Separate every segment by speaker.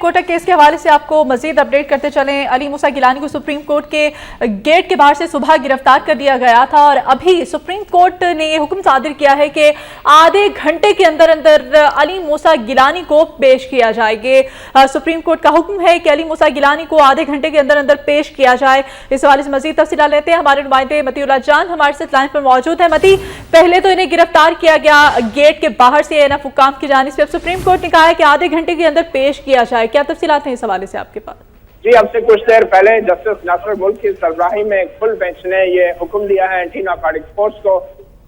Speaker 1: Kotak case के हवाले से आपको मजीद अपडेट करते चलें। अली मूसा गिलानी को सुप्रीम कोर्ट के गेट के बाहर से सुबह गिरफ्तार कर लिया गया था और अभी सुप्रीम कोर्ट ने ये हुक्म सादिर किया है कि आधे घंटे के अंदर अंदर अली मूसा गिलानी को पेश किया जाएगा। सुप्रीम कोर्ट का हुक्म है कि अली मूसा गिलानी को आधे घंटे के अंदर अंदर पेश किया जाए। इस हवाले से मजीद तफसीलात लेते हैं। हमारे नुमाइंदे मतीउल्लाह जान हमारे साथ लाइन पर मौजूद है। मती, पहले तो इन्हें गिरफ्तार किया गया गेट के बाहर से एएनएफ हुक्काम की जानिब से, अब सुप्रीम कोर्ट ने कहा है कि आधे घंटे के अंदर पेश किया जाए। क्या तफसीलात हैं इस हवाले से आपके पास?
Speaker 2: जी, अब से कुछ देर पहले जस्टिस नासिर मुल्क की सरबराही में एक फुल बेंच ने ये हुक्म दिया है एंटी नारकोटिक फोर्स को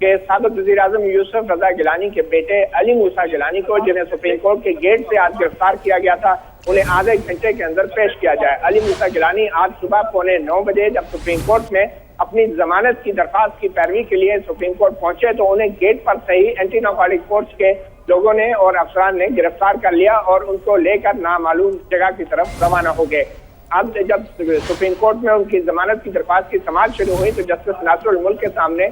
Speaker 2: कि साबिक वज़ीर-ए-आज़म यूसुफ रज़ा गिलानी के बेटे अली मूसा गिलानी को, जिन्हें सुप्रीम कोर्ट के गेट से आज गिरफ्तार किया गया था, उन्हें आधे घंटे के अंदर पेश किया जाए। अली मूसा गिलानी आज सुबह 9:15 बजे जब सुप्रीम कोर्ट में अपनी जमानत की दरख्वास्त की पैरवी के लिए सुप्रीम कोर्ट पहुंचे तो उन्हें गेट पर से ही एंटी नारकोटिक फोर्स के लोगों ने और अफसरान ने गिरफ्तार कर लिया और उनको लेकर नामालूम जगह की तरफ रवाना हो गए। अब जब सुप्रीम कोर्ट में उनकी जमानत की दरख्वास्त की समाअत शुरू हुई तो जस्टिस नासिर मुल्क के सामने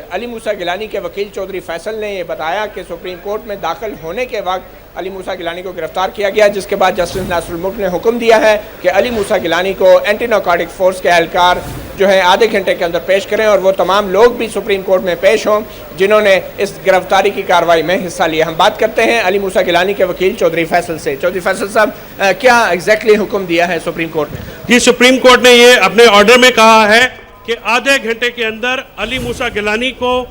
Speaker 3: अली मूसा गिलानी के वकील चौधरी फैसल ने ये बताया कि सुप्रीम कोर्ट में दाखिल होने के वक्त अली मूसा गिलानी को गिरफ्तार किया गया, जिसके बाद जस्टिस नासिर मुल्क ने हुक्म दिया है कि अली मूसा गिलानी को एंटी नारकोटिक फोर्स के एहलकार जो है आधे घंटे के अंदर पेश करें और वो तमाम लोग भी सुप्रीम कोर्ट में पेश हों जिन्होंने इस गिरफ्तारी की कार्रवाई में हिस्सा लिया। हम बात करते हैं अली मूसा गिलानी के वकील चौधरी फैसल से। चौधरी फैसल साहब, क्या एग्जैक्टली हुक्म दिया है सुप्रीम कोर्ट ने?
Speaker 4: जी, सुप्रीम कोर्ट ने ये अपने ऑर्डर में कहा है कि आधे घंटे के अंदर अली मूसा गिलानी को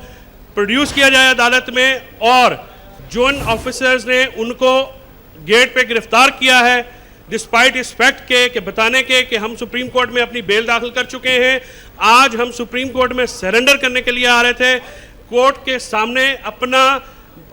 Speaker 4: प्रोड्यूस किया जाए अदालत में, और जोन ऑफिसर्स ने उनको गेट पे गिरफ्तार किया है डिस्पाइट इस फैक्ट के बताने के कि हम सुप्रीम कोर्ट में अपनी बेल दाखिल कर चुके हैं। आज हम सुप्रीम कोर्ट में सरेंडर करने के लिए आ रहे थे, कोर्ट के सामने अपना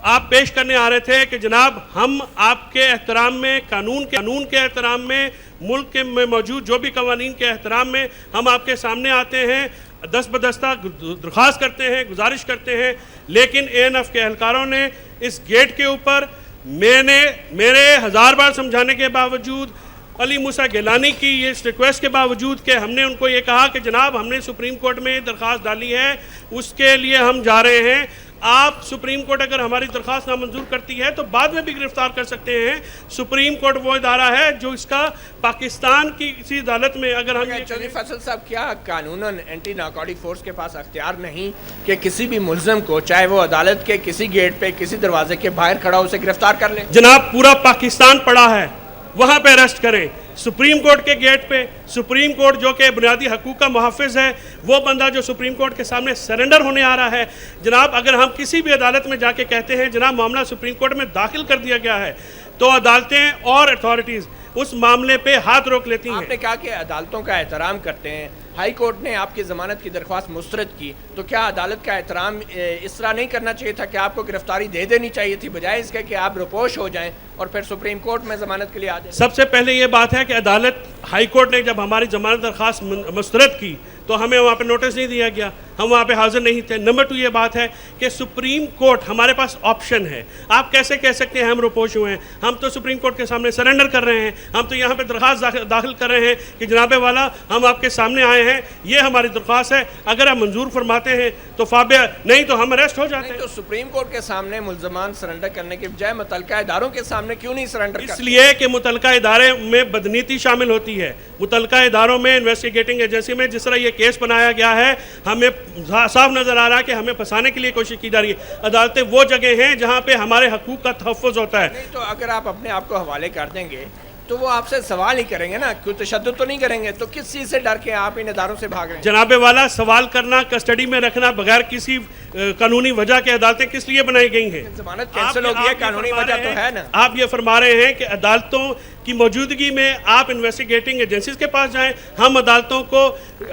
Speaker 4: आप पेश करने आ रहे थे कि जनाब हम आपके एहतराम में, कानून के एहतराम में, मुल्क के में मौजूद जो भी कवानीन के एहतराम में हम आपके सामने आते हैं, दस्तबदस्ता दरख्वास्त करते हैं, गुजारिश करते हैं। लेकिन एएनएफ के एहलकारों ने इस गेट के ऊपर मेरे 1000 बार समझाने के बावजूद, अली मूसा गिलानी की ये रिक्वेस्ट के बावजूद कि हमने उनको ये कहा कि जनाब हमने सुप्रीम कोर्ट में दरख्वास्त डाली है, उसके लिए हम जा रहे हैं, आप सुप्रीम कोर्ट अगर हमारी दरख्वास्त नामंजूर करती है तो बाद में भी गिरफ्तार कर सकते हैं। सुप्रीम कोर्ट वो इदारा है जो इसका पाकिस्तान की किसी अदालत में अगर हम
Speaker 3: चौधरी फैसल साहब, क्या कानूनन एंटी नारकोटिक फोर्स के पास अख्तियार नहीं कि किसी भी मुल्ज़िम को, चाहे वो अदालत के किसी गेट पे, किसी दरवाजे के बाहर खड़ा उसे गिरफ्तार कर ले?
Speaker 4: जनाब, पूरा पाकिस्तान पड़ा है, वहाँ पे अरेस्ट करें। सुप्रीम कोर्ट के गेट पे सुप्रीम कोर्ट जो कि बुनियादी हकूक़ का मुहाफ़िज़ है, वो बंदा जो सुप्रीम कोर्ट के सामने सरेंडर होने आ रहा है, जनाब अगर हम किसी भी अदालत में जाके कहते हैं जनाब मामला सुप्रीम कोर्ट में दाखिल कर दिया गया है, तो अदालतें और अथॉरिटीज़ उस मामले पे हाथ रोक लेती हैं।
Speaker 3: आपने कहा कि अदालतों का एहतराम करते हैं, हाई कोर्ट ने आपकी ज़मानत की दरख्वास्त मुस्तरद की, तो क्या अदालत का एहतराम इस तरह नहीं करना चाहिए था कि आपको गिरफ्तारी दे देनी चाहिए थी, बजाय इसके कि आप रुपोश हो जाएं और फिर सुप्रीम कोर्ट में ज़मानत के लिए आ जाएं?
Speaker 4: सबसे पहले ये बात है कि अदालत, हाई कोर्ट ने जब हमारी ज़मानत दरख्वास्त मुस्तरद की तो हमें वहाँ पे नोटिस नहीं दिया गया, हम वहाँ पे हाजिर नहीं थे। नंबर 2 ये बात है कि सुप्रीम कोर्ट हमारे पास ऑप्शन है। आप कैसे कह सकते हैं हम रुपोश हुए हैं? हम तो सुप्रीम कोर्ट के सामने सरेंडर कर रहे हैं, हम तो यहाँ पे दरख्वास्त दाखिल कर रहे हैं कि जनाबे वाला हम आपके सामने आए हैं, ये हमारी दरख्वास्त है, अगर आप मंजूर फरमाते हैं तो फाबिया, नहीं तो हम अरेस्ट हो जाते हैं।
Speaker 3: तो सुप्रीम कोर्ट के सामने मुल्ज़मान सरेंडर करने के बजाय मुतल्लिका इदारों के सामने क्यों नहीं सरेंडर?
Speaker 4: इसलिए कि मुतल्लिका इदारे में बदनीति शामिल होती है। मुतल्लिका इदारों में, इन्वेस्टिगेटिंग एजेंसी में जिस तरह ये केस बनाया गया है, हमें साफ नजर आ रहा है कि हमें फंसाने के लिए कोशिश की जा रही है। अदालतें वो जगह हैं जहां पे हमारे हकूक का तहफ़्फ़ुज़ होता है।
Speaker 3: नहीं तो अगर आप अपने आप को हवाले कर देंगे तो वो आपसे सवाल ही करेंगे ना, कोई तशद्दुद तो नहीं करेंगे, तो किस चीज़ से डर के आप इन इदारों से भाग रहे हैं?
Speaker 4: जनाबे वाला, सवाल करना, कस्टडी में रखना बगैर किसी कानूनी वजह के अदालतें किस लिए बनाई गई हैं?
Speaker 3: जमानत कैंसिल हो गई है, कानूनी वजह तो है ना।
Speaker 4: आप ये फरमा रहे हैं कि अदालतों की मौजूदगी में आप इन्वेस्टिगेटिंग एजेंसीज के पास जाएं। हम अदालतों को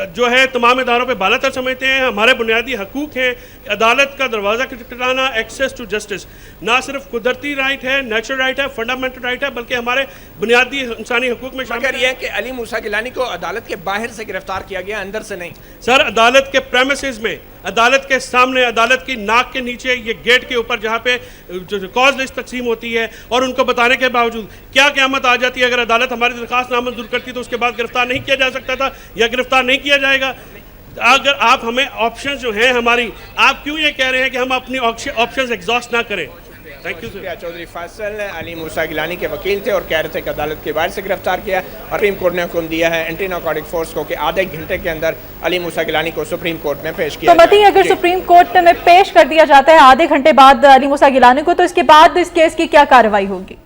Speaker 4: जो है तमाम इदारों पे बालातर समझते हैं, हमारे बुनियादी हकूक़ हैं। अदालत का दरवाज़ा खटखटाना, एक्सेस टू जस्टिस ना सिर्फ कुदरती राइट है, नेचुरल राइट है, फंडामेंटल राइट है, बल्कि हमारे बुनियादी इंसानी हकूक़ में शामिल
Speaker 3: है। कि अली मूसा गिलानी को अदालत के बाहर से गिरफ्तार किया गया, अंदर से नहीं।
Speaker 4: सर, अदालत के प्रेमिसेस में, अदालत के सामने, अदालत की नाक के नीचे, ये गेट के ऊपर जहाँ पे कॉज लिस्ट तकसीम होती है, और उनको बताने के बावजूद क्या क़यामत आ जाती है अगर अदालत हमारी दरख्वास्त नामंजूर करती तो उसके बाद गिरफ्तार नहीं किया जा सकता था या गिरफ्तार नहीं किया जाएगा? अगर आप हमें ऑप्शन जो हैं हमारी, आप क्यों ये कह रहे हैं कि हम अपनी ऑप्शंस एग्जॉस्ट ना करें? Thank you sir.
Speaker 3: Chaudhry Faisal Ali Moosa Gilani के वकील थे और कह रहे थे कि अदालत के बाहर से गिरफ्तार किया और सुप्रीम कोर्ट ने हुक्म दिया है एंटी नारकोटिक फोर्स को कि आधे घंटे के अंदर अली मूसा गिलानी को सुप्रीम कोर्ट में पेश किया
Speaker 1: तो बताइए, अगर सुप्रीम कोर्ट में पेश कर दिया जाता है आधे घंटे बाद अली मूसा गिलानी को, तो इसके बाद इस केस की क्या कार्रवाई होगी?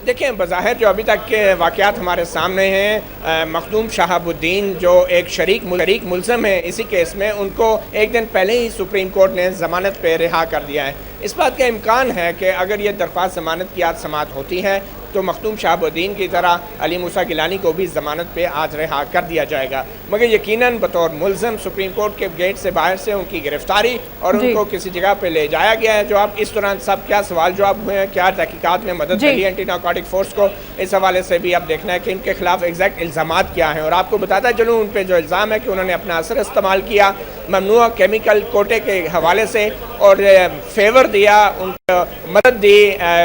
Speaker 3: देखिए, बज़ाहिर जो अभी तक के वाक़यात हमारे सामने हैं, मखदूम शहाबुद्दीन जो एक शरीक मुल्ज़म है इसी केस में, उनको एक दिन पहले ही सुप्रीम कोर्ट ने ज़मानत पे रिहा कर दिया है। इस बात का इम्कान है कि अगर ये दरख्वास्त ज़मानत की आज समाअत होती है तो मखदूम शहाबुद्दीन की तरह अली मूसा गिलानी को भी ज़मानत पे आज रिहा कर दिया जाएगा, मगर यकीनन बतौर मुल्ज़म सुप्रीम कोर्ट के गेट से बाहर से उनकी गिरफ्तारी और उनको किसी जगह पे ले जाया गया है। जो आप इस दौरान सब क्या सवाल जवाब हुए हैं, क्या तहकीकात में मदद मिली एंटी नारकोटिक फोर्स को, इस हवाले से भी अब देखना है कि इनके खिलाफ एग्जैक्ट इल्ज़ामात क्या हैं। और आपको बताता चलूँ, उन पर जो इल्ज़ाम है कि उन्होंने अपना असर इस्तेमाल किया ममनुआ केमिकल कोटे के हवाले से और फेवर दिया, उनको मदद दी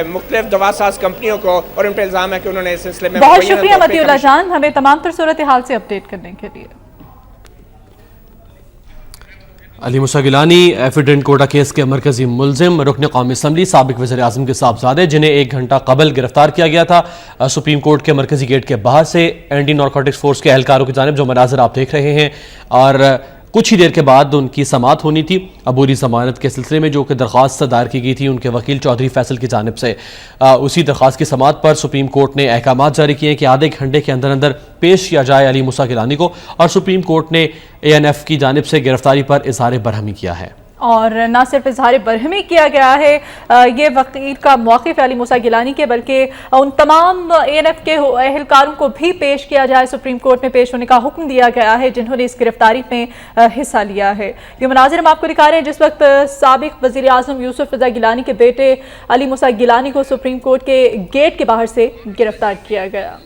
Speaker 3: मुख्तलिफ दवासाज कंपनियों को, और उन पर इल्ज़ाम है कि उन्होंने इस सिलसिले में।
Speaker 1: बहुत शुक्रिया मतीउल्लाह जान, हमें तमाम तर सूरत हाल से अपडेट करने के लिए।
Speaker 5: अली मूसा गिलानी एफिडेंट कोटा केस के मरकजी मुल्जिम रुकन कौमी असम्बली साबिक वज़ीर आज़म के साहबजादे, जिन्हें 1 घंटा कबल गिरफ्तार किया गया था सुप्रीम कोर्ट के मरकजी गेट के बाहर से एंटी नारकोटिक्स फोर्स के एहलकारों की जानिब, जो मनाज़र आप देख रहे हैं। और कुछ ही देर के बाद उनकी समाअत होनी थी अबूरी ज़मानत के सिलसिले में, जो कि दरख्वास्त दायर की गई थी उनके वकील चौधरी फैसल की जानिब से। उसी दरख्वास्त की समाअत पर सुप्रीम कोर्ट ने अहकामात जारी किए कि आधे घंटे के अंदर अंदर पेश किया जाए अली मूसा गिलानी को, और सुप्रीम कोर्ट ने ANF की जानिब से गिरफ्तारी पर इज़हार बरहमी किया है।
Speaker 1: और न सिर्फ इजहार बरहमी किया गया है, ये वकील का मौक़िफ़ अली मूसा गिलानी के, बल्कि उन तमाम ANF के एहलकारों को भी पेश किया जाए, सुप्रीम कोर्ट में पेश होने का हुक्म दिया गया है जिन्होंने इस गिरफ्तारी में हिस्सा लिया है। ये मनाज़िर हम आपको दिखा रहे हैं जिस वक्त साबिक वज़ीर आज़म यूसुफ रज़ा गिलानी के बेटे अली मूसा गिलानी को सुप्रीम कोर्ट के गेट के बाहर से गिरफ्तार किया गया।